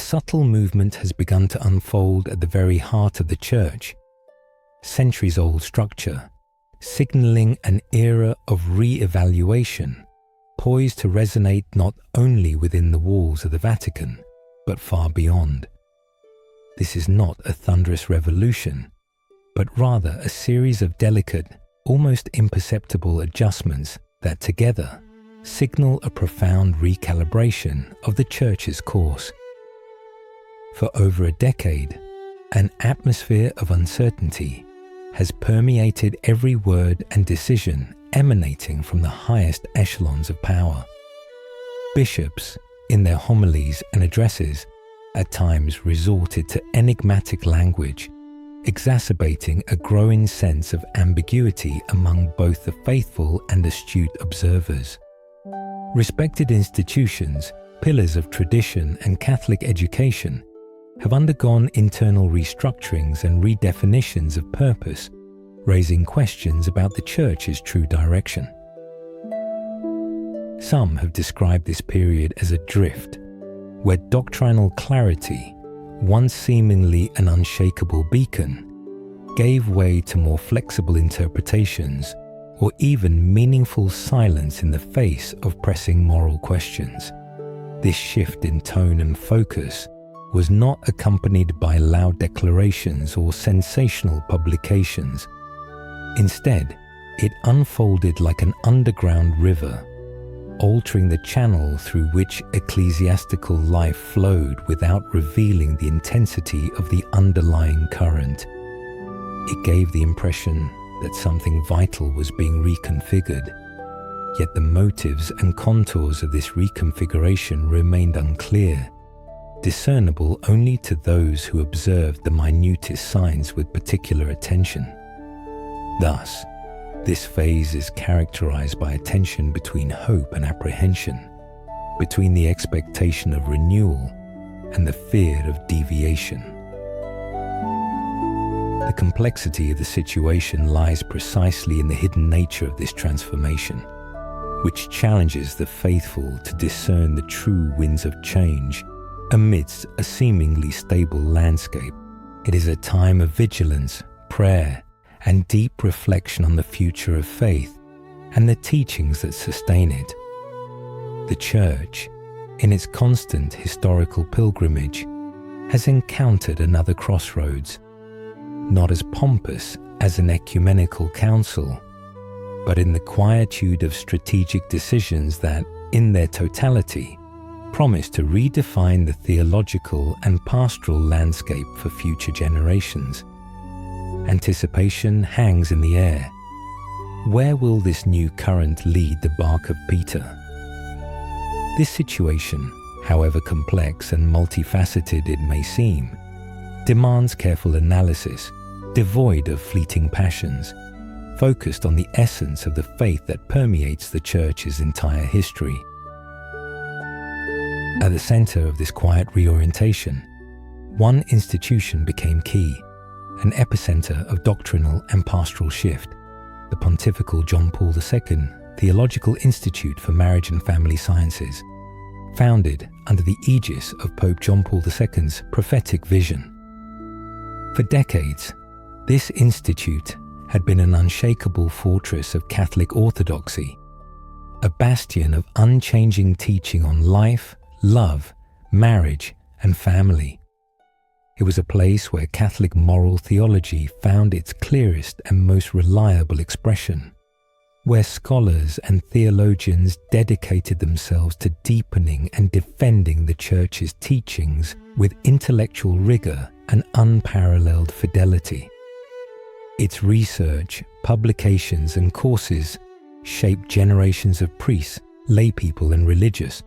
subtle movement has begun to unfold at the very heart of the Church. Centuries-old structure, signaling an era of re-evaluation, poised to resonate not only within the walls of the Vatican, but far beyond. This is not a thunderous revolution, but rather a series of delicate, almost imperceptible adjustments that together signal a profound recalibration of the Church's course. For over a decade, an atmosphere of uncertainty has permeated every word and decision emanating from the highest echelons of power. Bishops, in their homilies and addresses, at times resorted to enigmatic language, exacerbating a growing sense of ambiguity among both the faithful and astute observers. Respected institutions, pillars of tradition and Catholic education, have undergone internal restructurings and redefinitions of purpose, raising questions about the Church's true direction. Some have described this period as a drift, where doctrinal clarity, once seemingly an unshakable beacon, gave way to more flexible interpretations or even meaningful silence in the face of pressing moral questions. This shift in tone and focus was not accompanied by loud declarations or sensational publications. Instead, it unfolded like an underground river, altering the channel through which ecclesiastical life flowed without revealing the intensity of the underlying current. It gave the impression that something vital was being reconfigured, yet the motives and contours of this reconfiguration remained unclear, discernible only to those who observed the minutest signs with particular attention. Thus, this phase is characterized by a tension between hope and apprehension, between the expectation of renewal and the fear of deviation. The complexity of the situation lies precisely in the hidden nature of this transformation, which challenges the faithful to discern the true winds of change amidst a seemingly stable landscape. It is a time of vigilance, prayer, and deep reflection on the future of faith and the teachings that sustain it. The Church, in its constant historical pilgrimage, has encountered another crossroads, not as pompous as an ecumenical council, but in the quietude of strategic decisions that, in their totality, promise to redefine the theological and pastoral landscape for future generations. Anticipation hangs in the air. Where will this new current lead the bark of Peter? This situation, however complex and multifaceted it may seem, demands careful analysis, devoid of fleeting passions, focused on the essence of the faith that permeates the Church's entire history. At the center of this quiet reorientation, one institution became key, an epicenter of doctrinal and pastoral shift, the Pontifical John Paul II Theological Institute for Marriage and Family Sciences, founded under the aegis of Pope John Paul II's prophetic vision. For decades, this institute had been an unshakable fortress of Catholic orthodoxy, a bastion of unchanging teaching on life, love, marriage, and family. It was a place where Catholic moral theology found its clearest and most reliable expression, where scholars and theologians dedicated themselves to deepening and defending the Church's teachings with intellectual rigor and unparalleled fidelity. Its research, publications, and courses shaped generations of priests, laypeople, and religious,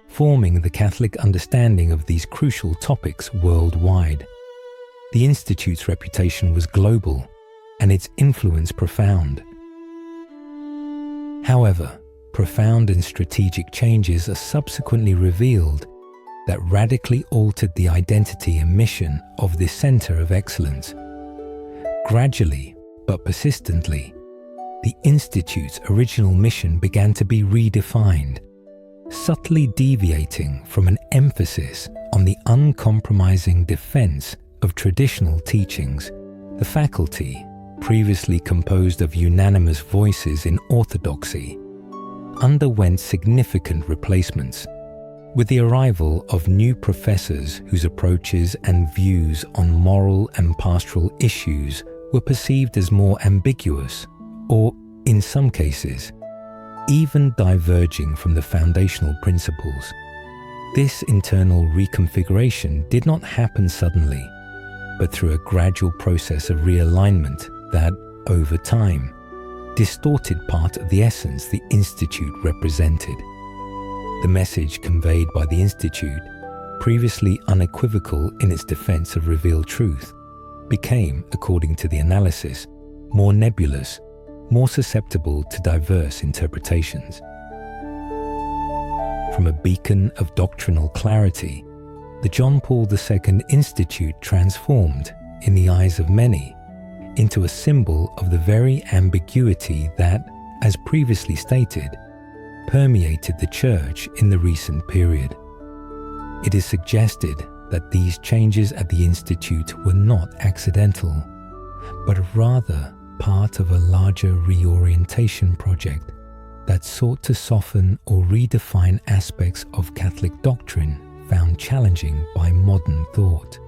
forming the Catholic understanding of these crucial topics worldwide. The Institute's reputation was global, and its influence profound. However, profound and strategic changes are subsequently revealed that radically altered the identity and mission of this center of excellence. Gradually, but persistently, the Institute's original mission began to be redefined. subtly deviating from an emphasis on the uncompromising defense of traditional teachings. The faculty, previously composed of unanimous voices in orthodoxy, underwent significant replacements, with the arrival of new professors whose approaches and views on moral and pastoral issues were perceived as more ambiguous, or, in some cases, even diverging from the foundational principles. This internal reconfiguration did not happen suddenly, but through a gradual process of realignment that, over time, distorted part of the essence the Institute represented. The message conveyed by the Institute, previously unequivocal in its defense of revealed truth, became, according to the analysis, more nebulous, more susceptible to diverse interpretations. From a beacon of doctrinal clarity, the John Paul II Institute transformed, in the eyes of many, into a symbol of the very ambiguity that, as previously stated, permeated the Church in the recent period. It is suggested that these changes at the Institute were not accidental, but rather part of a larger reorientation project that sought to soften or redefine aspects of Catholic doctrine found challenging by modern thought.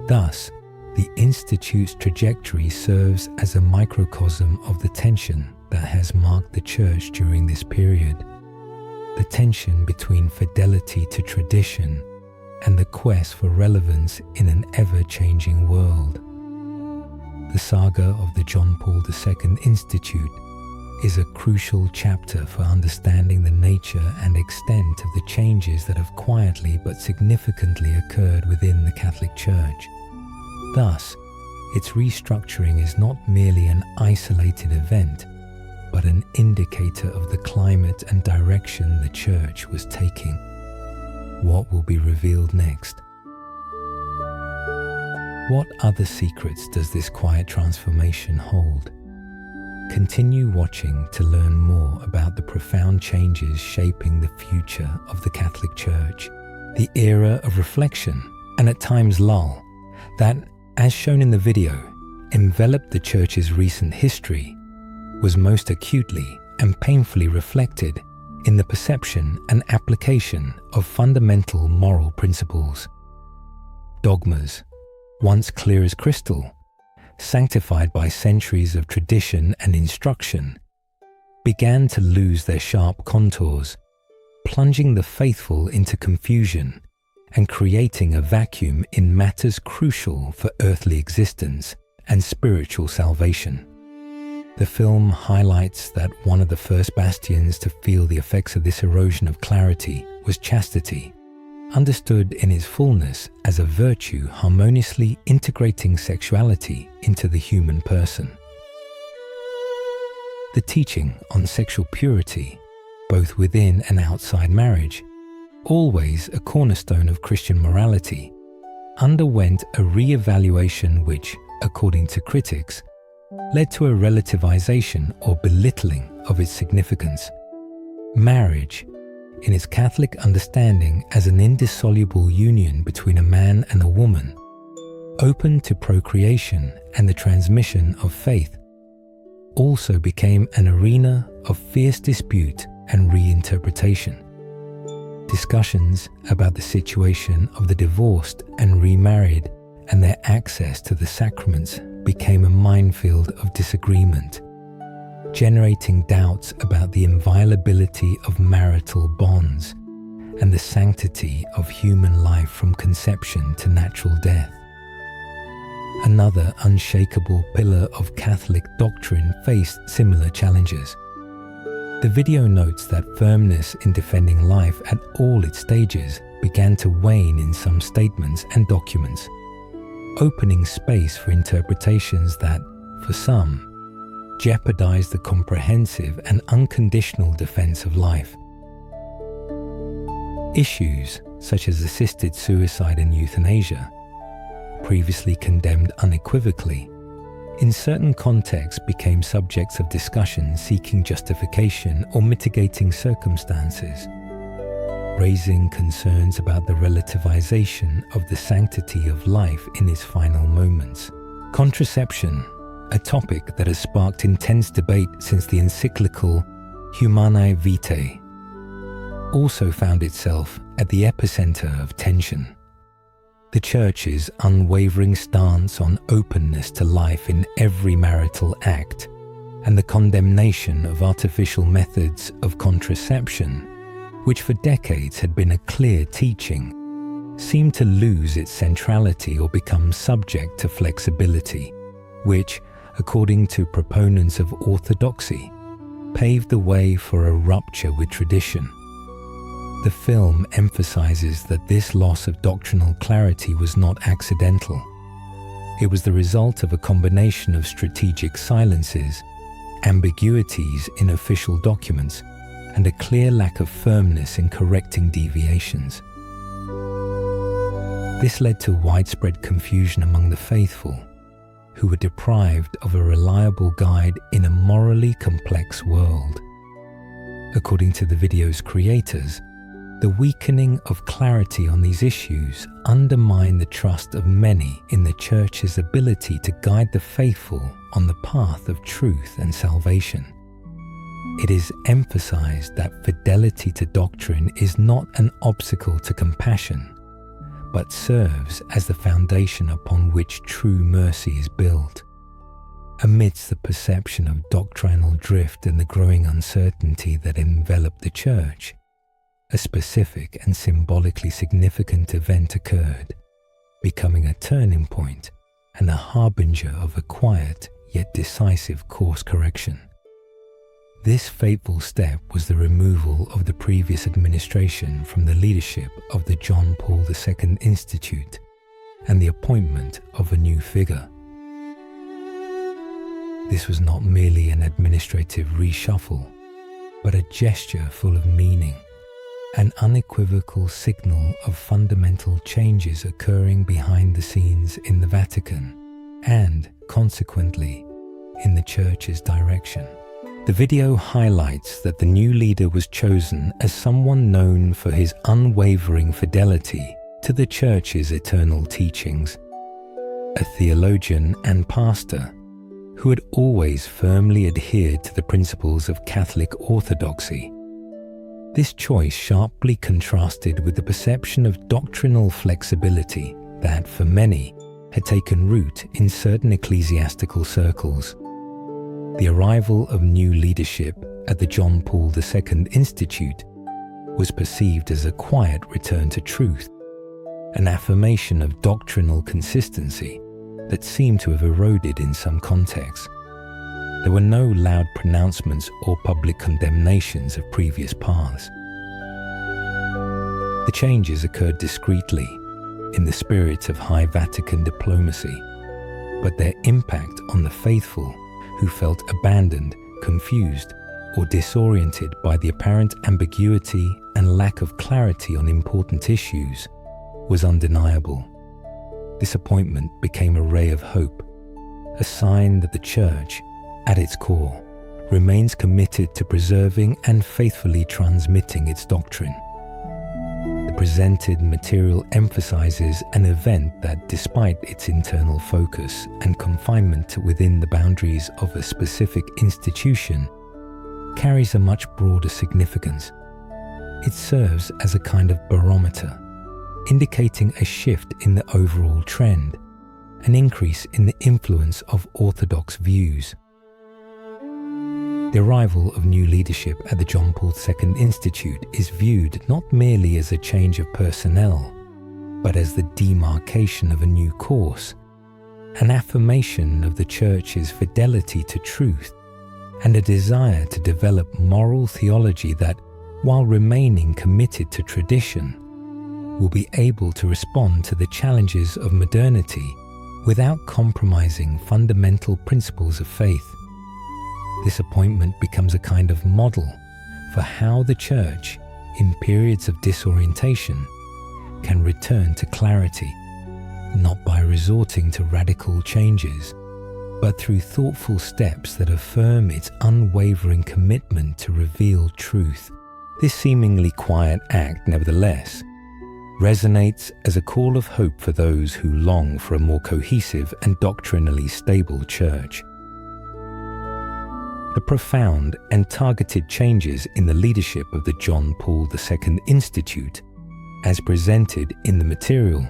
Thus, the Institute's trajectory serves as a microcosm of the tension that has marked the Church during this period. The tension between fidelity to tradition and the quest for relevance in an ever-changing world. The saga of the John Paul II Institute is a crucial chapter for understanding the nature and extent of the changes that have quietly but significantly occurred within the Catholic Church. Thus, its restructuring is not merely an isolated event, but an indicator of the climate and direction the Church was taking. What will be revealed next? What other secrets does this quiet transformation hold? Continue watching to learn more about the profound changes shaping the future of the Catholic Church, the era of reflection and at times lull that, as shown in the video, enveloped the Church's recent history, was most acutely and painfully reflected in the perception and application of fundamental moral principles. Dogmas, once clear as crystal, sanctified by centuries of tradition and instruction, began to lose their sharp contours, plunging the faithful into confusion and creating a vacuum in matters crucial for earthly existence and spiritual salvation. The film highlights that one of the first bastions to feel the effects of this erosion of clarity was chastity, understood in its fullness as a virtue harmoniously integrating sexuality into the human person. The teaching on sexual purity, both within and outside marriage, always a cornerstone of Christian morality, underwent a re-evaluation which, according to critics, led to a relativization or belittling of its significance. Marriage, in its Catholic understanding as an indissoluble union between a man and a woman, open to procreation and the transmission of faith, also became an arena of fierce dispute and reinterpretation. Discussions about the situation of the divorced and remarried and their access to the sacraments became a minefield of disagreement, generating doubts about the inviolability of marital bonds and the sanctity of human life from conception to natural death. Another unshakable pillar of Catholic doctrine faced similar challenges. The video notes that firmness in defending life at all its stages began to wane in some statements and documents, opening space for interpretations that, for some, jeopardized the comprehensive and unconditional defense of life. Issues such as assisted suicide and euthanasia, previously condemned unequivocally, in certain contexts became subjects of discussion seeking justification or mitigating circumstances, raising concerns about the relativization of the sanctity of life in its final moments. Contraception, a topic that has sparked intense debate since the encyclical Humanae Vitae, also found itself at the epicenter of tension. The Church's unwavering stance on openness to life in every marital act and the condemnation of artificial methods of contraception, which for decades had been a clear teaching, seemed to lose its centrality or become subject to flexibility, which, according to proponents of orthodoxy, paved the way for a rupture with tradition. The film emphasizes that this loss of doctrinal clarity was not accidental. It was the result of a combination of strategic silences, ambiguities in official documents, and a clear lack of firmness in correcting deviations. This led to widespread confusion among the faithful, who were deprived of a reliable guide in a morally complex world. According to the video's creators, the weakening of clarity on these issues undermined the trust of many in the Church's ability to guide the faithful on the path of truth and salvation. It is emphasized that fidelity to doctrine is not an obstacle to compassion, but serves as the foundation upon which true mercy is built. Amidst the perception of doctrinal drift and the growing uncertainty that enveloped the Church, a specific and symbolically significant event occurred, becoming a turning point and a harbinger of a quiet yet decisive course correction. This fateful step was the removal of the previous administration from the leadership of the John Paul II Institute and the appointment of a new figure. This was not merely an administrative reshuffle, but a gesture full of meaning, an unequivocal signal of fundamental changes occurring behind the scenes in the Vatican and, consequently, in the Church's direction. The video highlights that the new leader was chosen as someone known for his unwavering fidelity to the Church's eternal teachings, a theologian and pastor who had always firmly adhered to the principles of Catholic orthodoxy. This choice sharply contrasted with the perception of doctrinal flexibility that, for many, had taken root in certain ecclesiastical circles. The arrival of new leadership at the John Paul II Institute was perceived as a quiet return to truth, an affirmation of doctrinal consistency that seemed to have eroded in some contexts. There were no loud pronouncements or public condemnations of previous paths. The changes occurred discreetly, in the spirit of high Vatican diplomacy, but their impact on the faithful who felt abandoned, confused, or disoriented by the apparent ambiguity and lack of clarity on important issues was undeniable. This appointment became a ray of hope, a sign that the Church, at its core, remains committed to preserving and faithfully transmitting its doctrine. The presented material emphasizes an event that, despite its internal focus and confinement within the boundaries of a specific institution, carries a much broader significance. It serves as a kind of barometer, indicating a shift in the overall trend, an increase in the influence of orthodox views. The arrival of new leadership at the John Paul II Institute is viewed not merely as a change of personnel, but as the demarcation of a new course, an affirmation of the Church's fidelity to truth, and a desire to develop moral theology that, while remaining committed to tradition, will be able to respond to the challenges of modernity without compromising fundamental principles of faith. This appointment becomes a kind of model for how the Church, in periods of disorientation, can return to clarity, not by resorting to radical changes, but through thoughtful steps that affirm its unwavering commitment to reveal truth, This seemingly quiet act, nevertheless, resonates as a call of hope for those who long for a more cohesive and doctrinally stable church. The profound and targeted changes in the leadership of the John Paul II Institute, as presented in the material,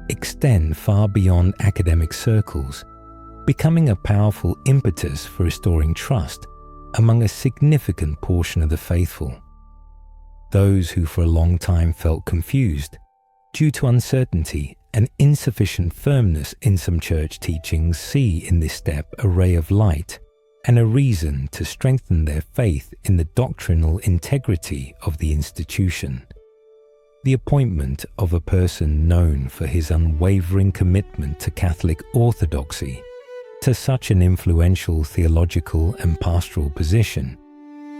extend far beyond academic circles, becoming a powerful impetus for restoring trust among a significant portion of the faithful. Those who for a long time felt confused due to uncertainty and insufficient firmness in some church teachings see in this step a ray of light and a reason to strengthen their faith in the doctrinal integrity of the institution. The appointment of a person known for his unwavering commitment to Catholic orthodoxy to such an influential theological and pastoral position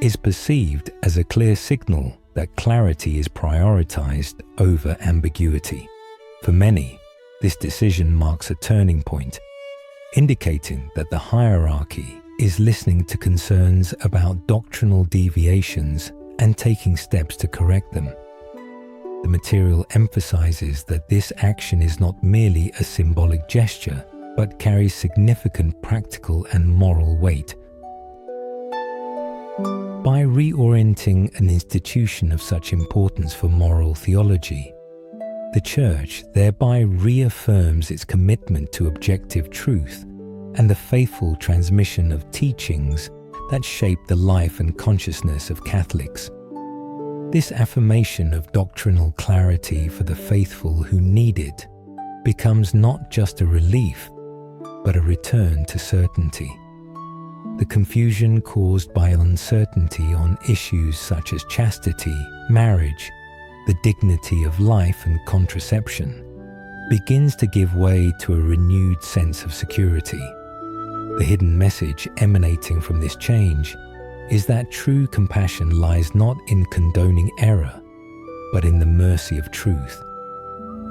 is perceived as a clear signal that clarity is prioritized over ambiguity. For many, this decision marks a turning point, indicating that the hierarchy is listening to concerns about doctrinal deviations and taking steps to correct them. The material emphasizes that this action is not merely a symbolic gesture, but carries significant practical and moral weight. By reorienting an institution of such importance for moral theology, the Church thereby reaffirms its commitment to objective truth and the faithful transmission of teachings that shape the life and consciousness of Catholics. This affirmation of doctrinal clarity for the faithful who need it becomes not just a relief, but a return to certainty. The confusion caused by uncertainty on issues such as chastity, marriage, the dignity of life and contraception begins to give way to a renewed sense of security. The hidden message emanating from this change is that true compassion lies not in condoning error, but in the mercy of truth.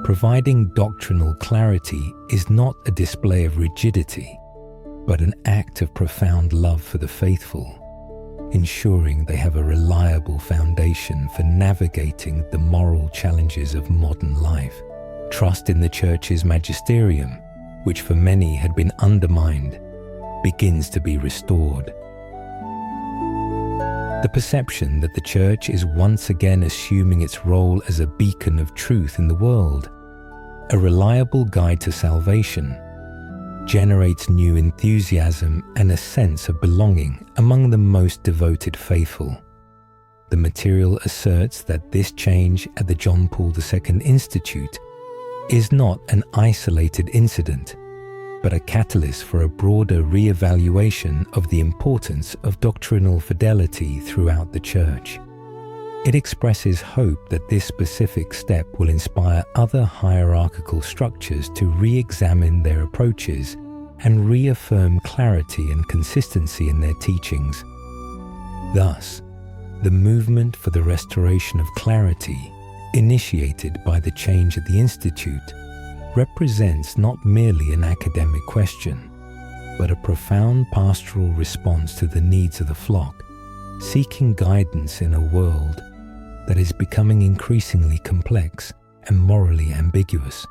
Providing doctrinal clarity is not a display of rigidity, but an act of profound love for the faithful, ensuring they have a reliable foundation for navigating the moral challenges of modern life. Trust in the Church's magisterium, which for many had been undermined, begins to be restored. The perception that the Church is once again assuming its role as a beacon of truth in the world, a reliable guide to salvation, generates new enthusiasm and a sense of belonging among the most devoted faithful. The material asserts that this change at the John Paul II Institute is not an isolated incident, but a catalyst for a broader re-evaluation of the importance of doctrinal fidelity throughout the Church. It expresses hope that this specific step will inspire other hierarchical structures to re-examine their approaches and reaffirm clarity and consistency in their teachings. Thus, the movement for the restoration of clarity, initiated by the change at the Institute, represents not merely an academic question, but a profound pastoral response to the needs of the flock, seeking guidance in a world that is becoming increasingly complex and morally ambiguous.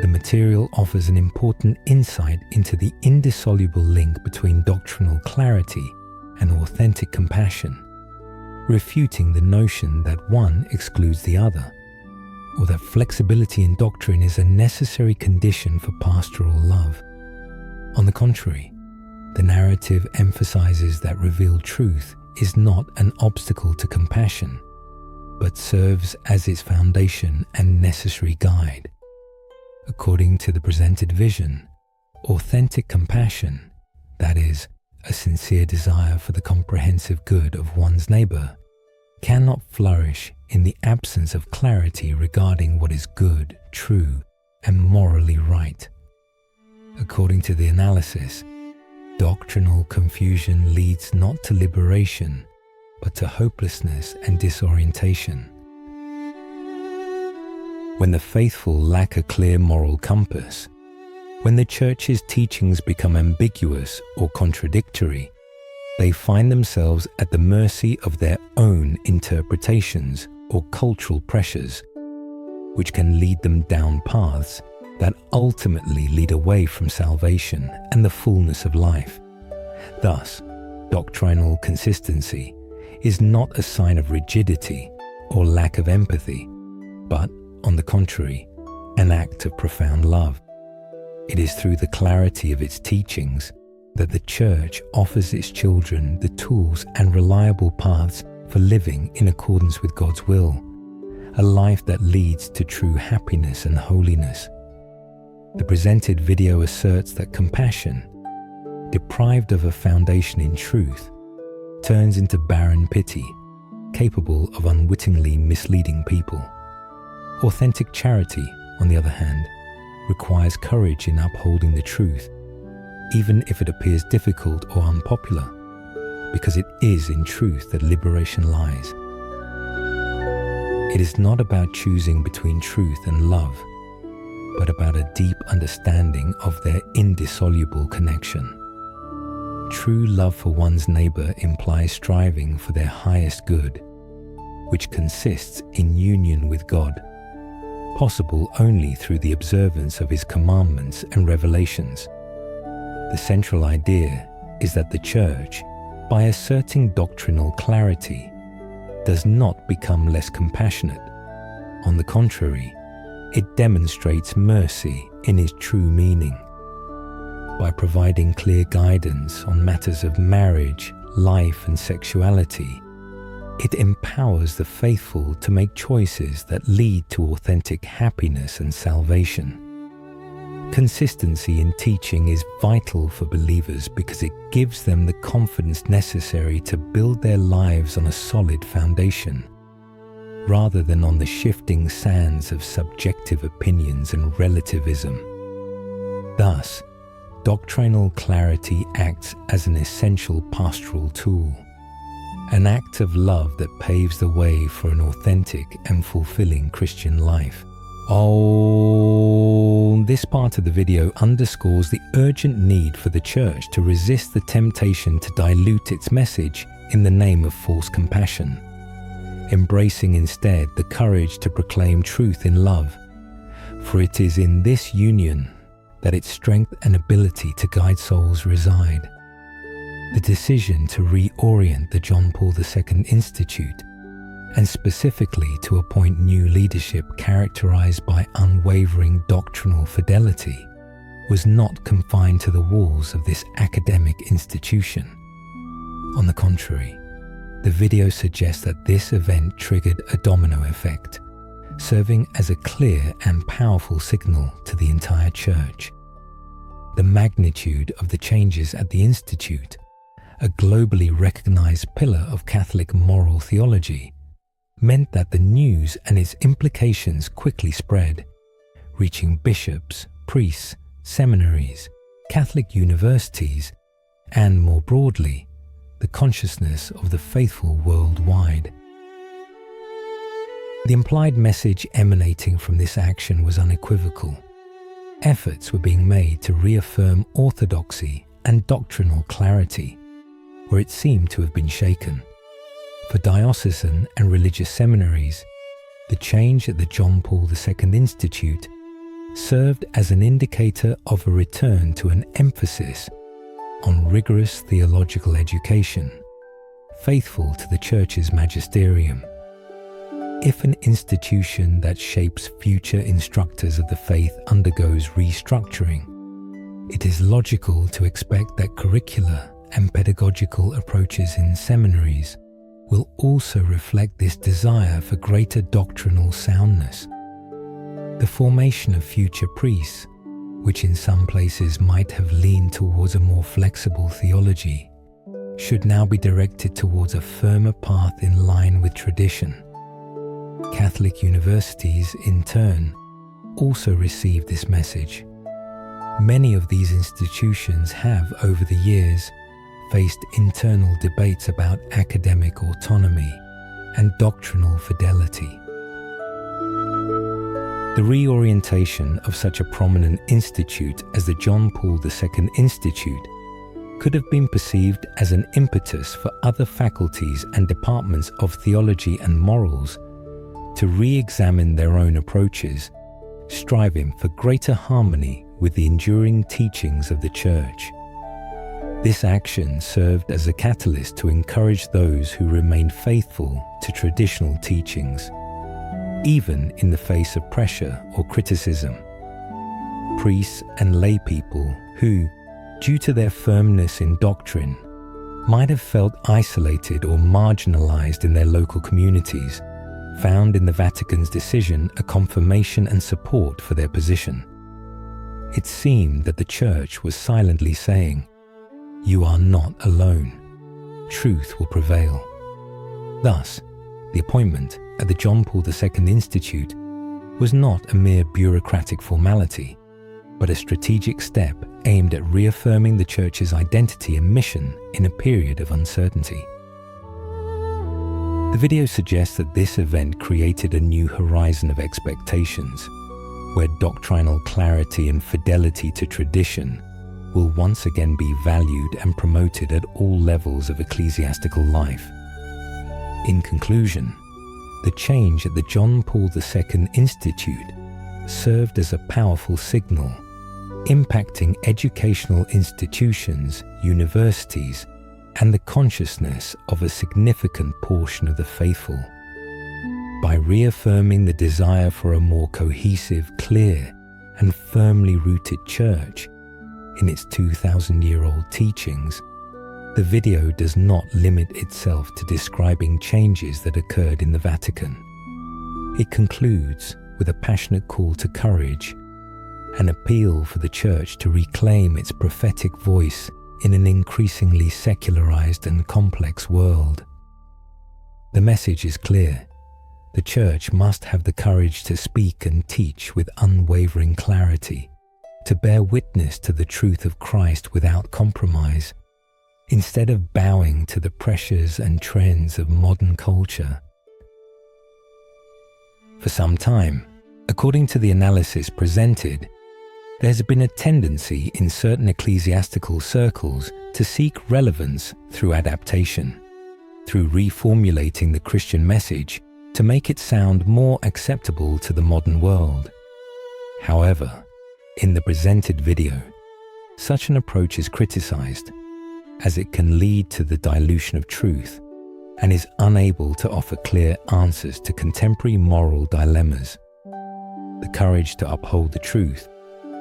The material offers an important insight into the indissoluble link between doctrinal clarity and authentic compassion, refuting the notion that one excludes the other, or that flexibility in doctrine is a necessary condition for pastoral love. On the contrary, the narrative emphasizes that revealed truth is not an obstacle to compassion, but serves as its foundation and necessary guide. According to the presented vision, authentic compassion, that is, a sincere desire for the comprehensive good of one's neighbor, cannot flourish in the absence of clarity regarding what is good, true, and morally right. According to the analysis, doctrinal confusion leads not to liberation, but to hopelessness and disorientation. When the faithful lack a clear moral compass, when the Church's teachings become ambiguous or contradictory, they find themselves at the mercy of their own interpretations or cultural pressures, which can lead them down paths that ultimately lead away from salvation and the fullness of life. Thus, doctrinal consistency is not a sign of rigidity or lack of empathy, but, on the contrary, an act of profound love. It is through the clarity of its teachings that the Church offers its children the tools and reliable paths for living in accordance with God's will, a life that leads to true happiness and holiness. The presented video asserts that compassion, deprived of a foundation in truth, turns into barren pity, capable of unwittingly misleading people. Authentic charity, on the other hand, requires courage in upholding the truth, even if it appears difficult or unpopular, because it is in truth that liberation lies. It is not about choosing between truth and love, but about a deep understanding of their indissoluble connection. True love for one's neighbor implies striving for their highest good, which consists in union with God, possible only through the observance of His commandments and revelations. The central idea is that the Church, by asserting doctrinal clarity, does not become less compassionate. On the contrary, it demonstrates mercy in its true meaning. By providing clear guidance on matters of marriage, life, and sexuality, it empowers the faithful to make choices that lead to authentic happiness and salvation. Consistency in teaching is vital for believers because it gives them the confidence necessary to build their lives on a solid foundation, rather than on the shifting sands of subjective opinions and relativism. Thus, doctrinal clarity acts as an essential pastoral tool, an act of love that paves the way for an authentic and fulfilling Christian life. This part of the video underscores the urgent need for the Church to resist the temptation to dilute its message in the name of false compassion, embracing instead the courage to proclaim truth in love, for it is in this union that its strength and ability to guide souls reside. The decision to reorient the John Paul II Institute, and specifically to appoint new leadership characterized by unwavering doctrinal fidelity, was not confined to the walls of this academic institution. On the contrary, the video suggests that this event triggered a domino effect, serving as a clear and powerful signal to the entire Church. The magnitude of the changes at the Institute, a globally recognized pillar of Catholic moral theology, meant that the news and its implications quickly spread, reaching bishops, priests, seminaries, Catholic universities, and more broadly, the consciousness of the faithful worldwide. The implied message emanating from this action was unequivocal. Efforts were being made to reaffirm orthodoxy and doctrinal clarity, where it seemed to have been shaken. For diocesan and religious seminaries, the change at the John Paul II Institute served as an indicator of a return to an emphasis on rigorous theological education, faithful to the Church's magisterium. If an institution that shapes future instructors of the faith undergoes restructuring, it is logical to expect that curricula and pedagogical approaches in seminaries will also reflect this desire for greater doctrinal soundness. The formation of future priests, which in some places might have leaned towards a more flexible theology, should now be directed towards a firmer path in line with tradition. Catholic universities, in turn, also received this message. Many of these institutions have, over the years, faced internal debates about academic autonomy and doctrinal fidelity. The reorientation of such a prominent institute as the John Paul II Institute could have been perceived as an impetus for other faculties and departments of theology and morals to re-examine their own approaches, striving for greater harmony with the enduring teachings of the Church. This action served as a catalyst to encourage those who remained faithful to traditional teachings, even in the face of pressure or criticism. Priests and lay people who, due to their firmness in doctrine, might have felt isolated or marginalized in their local communities, found in the Vatican's decision a confirmation and support for their position. It seemed that the Church was silently saying, "You are not alone. Truth will prevail." Thus, the appointment at the John Paul II Institute was not a mere bureaucratic formality, but a strategic step aimed at reaffirming the Church's identity and mission in a period of uncertainty. The video suggests that this event created a new horizon of expectations, where doctrinal clarity and fidelity to tradition will once again be valued and promoted at all levels of ecclesiastical life. In conclusion, the change at the John Paul II Institute served as a powerful signal, impacting educational institutions, universities, and the consciousness of a significant portion of the faithful. By reaffirming the desire for a more cohesive, clear, and firmly rooted Church in its 2,000-year-old teachings, the video does not limit itself to describing changes that occurred in the Vatican. It concludes with a passionate call to courage, an appeal for the Church to reclaim its prophetic voice in an increasingly secularized and complex world. The message is clear. The Church must have the courage to speak and teach with unwavering clarity, to bear witness to the truth of Christ without compromise, instead of bowing to the pressures and trends of modern culture. For some time, according to the analysis presented, there's been a tendency in certain ecclesiastical circles to seek relevance through adaptation, through reformulating the Christian message to make it sound more acceptable to the modern world. However, in the presented video, such an approach is criticized, as it can lead to the dilution of truth and is unable to offer clear answers to contemporary moral dilemmas. The courage to uphold the truth,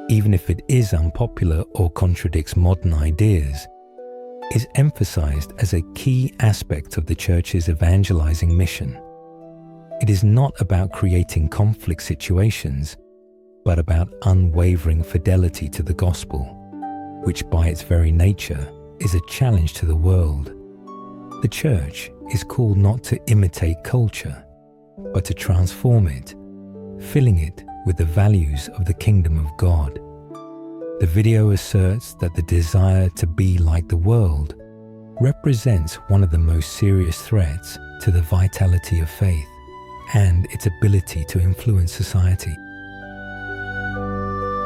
even if it is unpopular or contradicts modern ideas, is emphasized as a key aspect of the Church's evangelizing mission. It is not about creating conflict situations, but about unwavering fidelity to the gospel, which by its very nature is a challenge to the world. The Church is called not to imitate culture, but to transform it, filling it with the values of the kingdom of God. The video asserts that the desire to be like the world represents one of the most serious threats to the vitality of faith and its ability to influence society.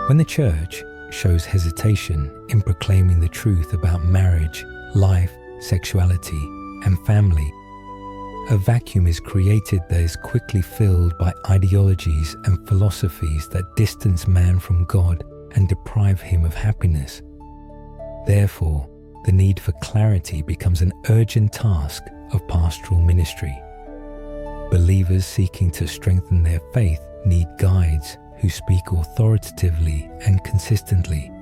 When the Church shows hesitation in proclaiming the truth about marriage, life, sexuality, and family, a vacuum is created that is quickly filled by ideologies and philosophies that distance man from God and deprive him of happiness. Therefore, the need for clarity becomes an urgent task of pastoral ministry. Believers seeking to strengthen their faith need guides who speak authoritatively and consistently,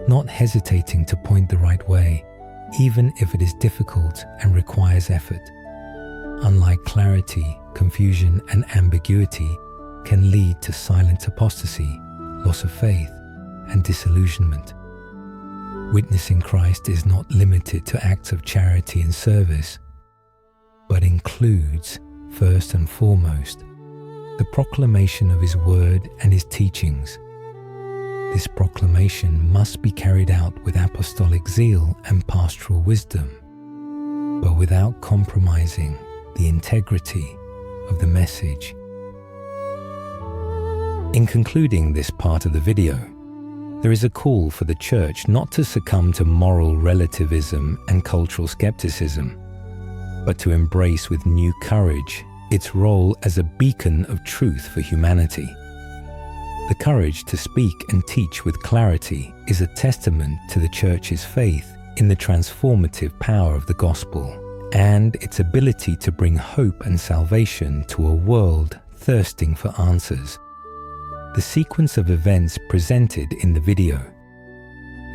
not hesitating to point the right way, even if it is difficult and requires effort. Unlike clarity, confusion and ambiguity can lead to silent apostasy, loss of faith, and disillusionment. Witnessing Christ is not limited to acts of charity and service, but includes, first and foremost, the proclamation of His word and His teachings. This proclamation must be carried out with apostolic zeal and pastoral wisdom, but without compromising the integrity of the message. In concluding this part of the video, There is a call for the Church not to succumb to moral relativism and cultural skepticism, but to embrace with new courage its role as a beacon of truth for humanity. The courage to speak and teach with clarity is a testament to the Church's faith in the transformative power of the gospel and its ability to bring hope and salvation to a world thirsting for answers. The sequence of events presented in the video,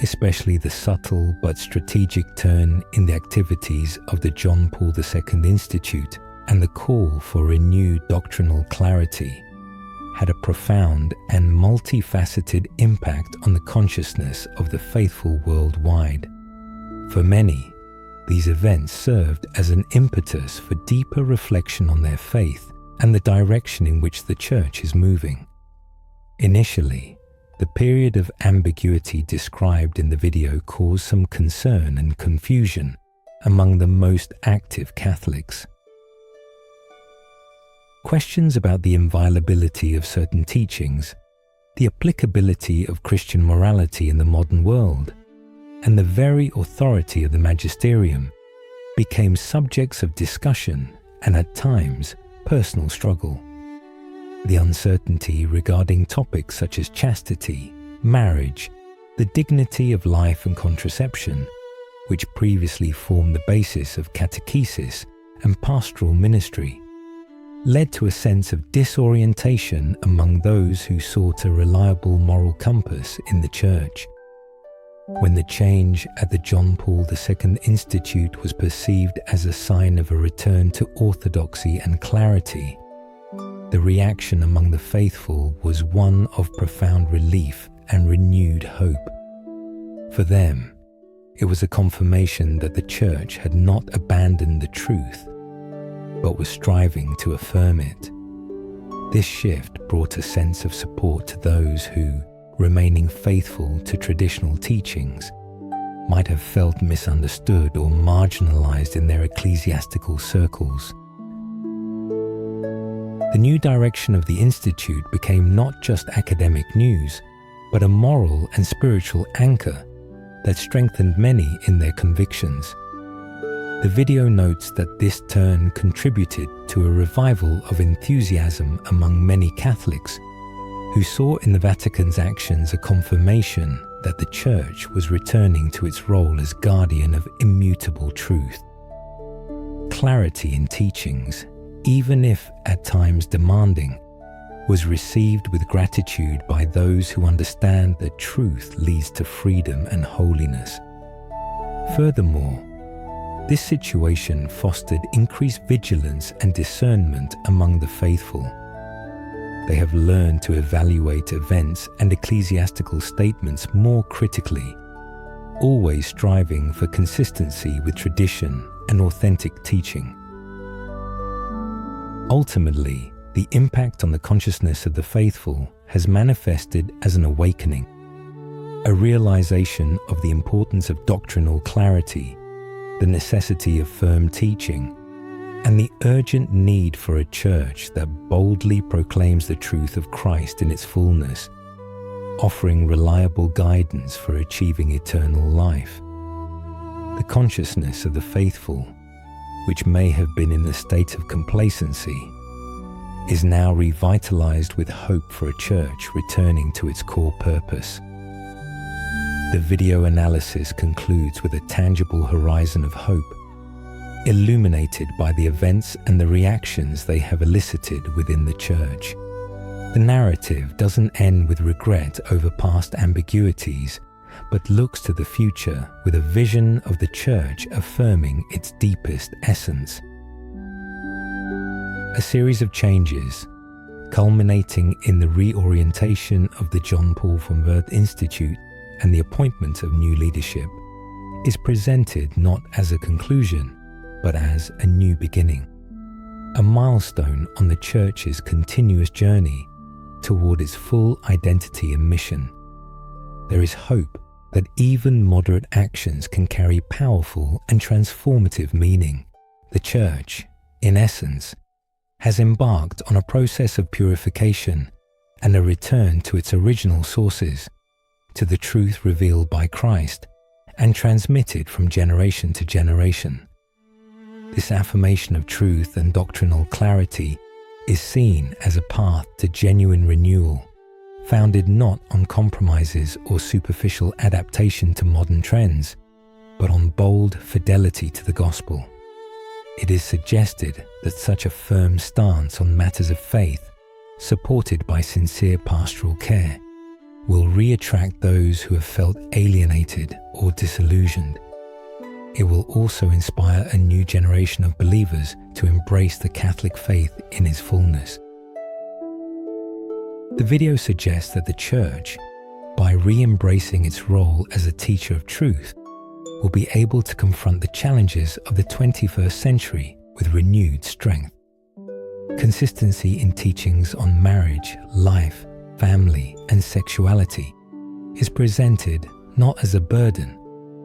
especially the subtle but strategic turn in the activities of the John Paul II Institute and the call for renewed doctrinal clarity, had a profound and multifaceted impact on the consciousness of the faithful worldwide. For many, these events served as an impetus for deeper reflection on their faith and the direction in which the Church is moving. Initially, the period of ambiguity described in the video caused some concern and confusion among the most active Catholics. Questions about the inviolability of certain teachings, the applicability of Christian morality in the modern world, and the very authority of the magisterium became subjects of discussion and at times personal struggle. The uncertainty regarding topics such as chastity, marriage, the dignity of life and contraception, which previously formed the basis of catechesis and pastoral ministry, led to a sense of disorientation among those who sought a reliable moral compass in the Church. When the change at the John Paul II Institute was perceived as a sign of a return to orthodoxy and clarity, the reaction among the faithful was one of profound relief and renewed hope. For them, it was a confirmation that the Church had not abandoned the truth, but was striving to affirm it. This shift brought a sense of support to those who, remaining faithful to traditional teachings, might have felt misunderstood or marginalized in their ecclesiastical circles. The new direction of the Institute became not just academic news, but a moral and spiritual anchor that strengthened many in their convictions. The video notes that this turn contributed to a revival of enthusiasm among many Catholics who saw in the Vatican's actions a confirmation that the Church was returning to its role as guardian of immutable truth. Clarity in teachings, even if at times demanding, was received with gratitude by those who understand that truth leads to freedom and holiness. Furthermore, this situation fostered increased vigilance and discernment among the faithful. They have learned to evaluate events and ecclesiastical statements more critically, always striving for consistency with tradition and authentic teaching. Ultimately, the impact on the consciousness of the faithful has manifested as an awakening, a realization of the importance of doctrinal clarity, the necessity of firm teaching, and the urgent need for a Church that boldly proclaims the truth of Christ in its fullness, offering reliable guidance for achieving eternal life. The consciousness of the faithful, which may have been in a state of complacency, is now revitalized with hope for a Church returning to its core purpose. The video analysis concludes with a tangible horizon of hope, illuminated by the events and the reactions they have elicited within the Church. The narrative doesn't end with regret over past ambiguities, but looks to the future with a vision of the Church affirming its deepest essence. A series of changes, culminating in the reorientation of the John Paul II Institute and the appointment of new leadership, is presented not as a conclusion, but as a new beginning, a milestone on the Church's continuous journey toward its full identity and mission. There is hope that even moderate actions can carry powerful and transformative meaning. The Church, in essence, has embarked on a process of purification and a return to its original sources, to the truth revealed by Christ and transmitted from generation to generation. This affirmation of truth and doctrinal clarity is seen as a path to genuine renewal, founded not on compromises or superficial adaptation to modern trends, but on bold fidelity to the gospel. It is suggested that such a firm stance on matters of faith, supported by sincere pastoral care, will re-attract those who have felt alienated or disillusioned. It will also inspire a new generation of believers to embrace the Catholic faith in its fullness. The video suggests that the Church, by re-embracing its role as a teacher of truth, will be able to confront the challenges of the 21st century with renewed strength. Consistency in teachings on marriage, life, family, and sexuality is presented not as a burden,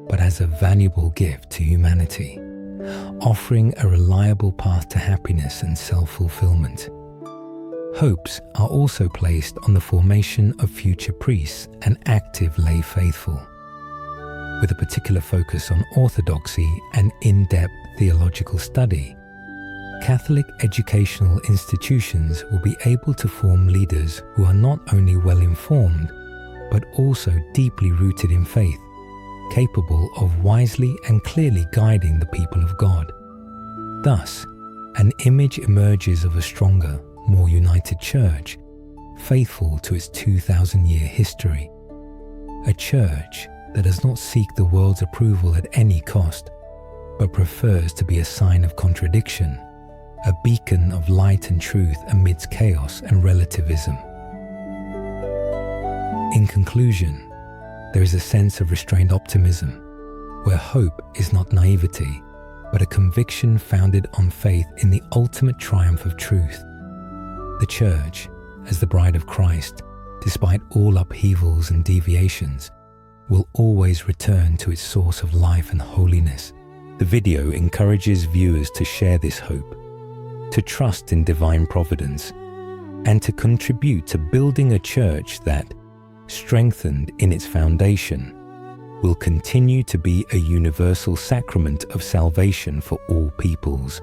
but as a valuable gift to humanity, offering a reliable path to happiness and self-fulfillment. Hopes are also placed on the formation of future priests and active lay faithful, with a particular focus on orthodoxy and in-depth theological study. Catholic educational institutions will be able to form leaders who are not only well-informed, but also deeply rooted in faith, capable of wisely and clearly guiding the people of God. Thus, an image emerges of a stronger, more united Church, faithful to its 2,000-year history. A Church that does not seek the world's approval at any cost, but prefers to be a sign of contradiction, a beacon of light and truth amidst chaos and relativism. In conclusion, there is a sense of restrained optimism, where hope is not naivety, but a conviction founded on faith in the ultimate triumph of truth. The Church, as the bride of Christ, despite all upheavals and deviations, will always return to its source of life and holiness. The video encourages viewers to share this hope, to trust in divine providence, and to contribute to building a Church that, strengthened in its foundation, will continue to be a universal sacrament of salvation for all peoples.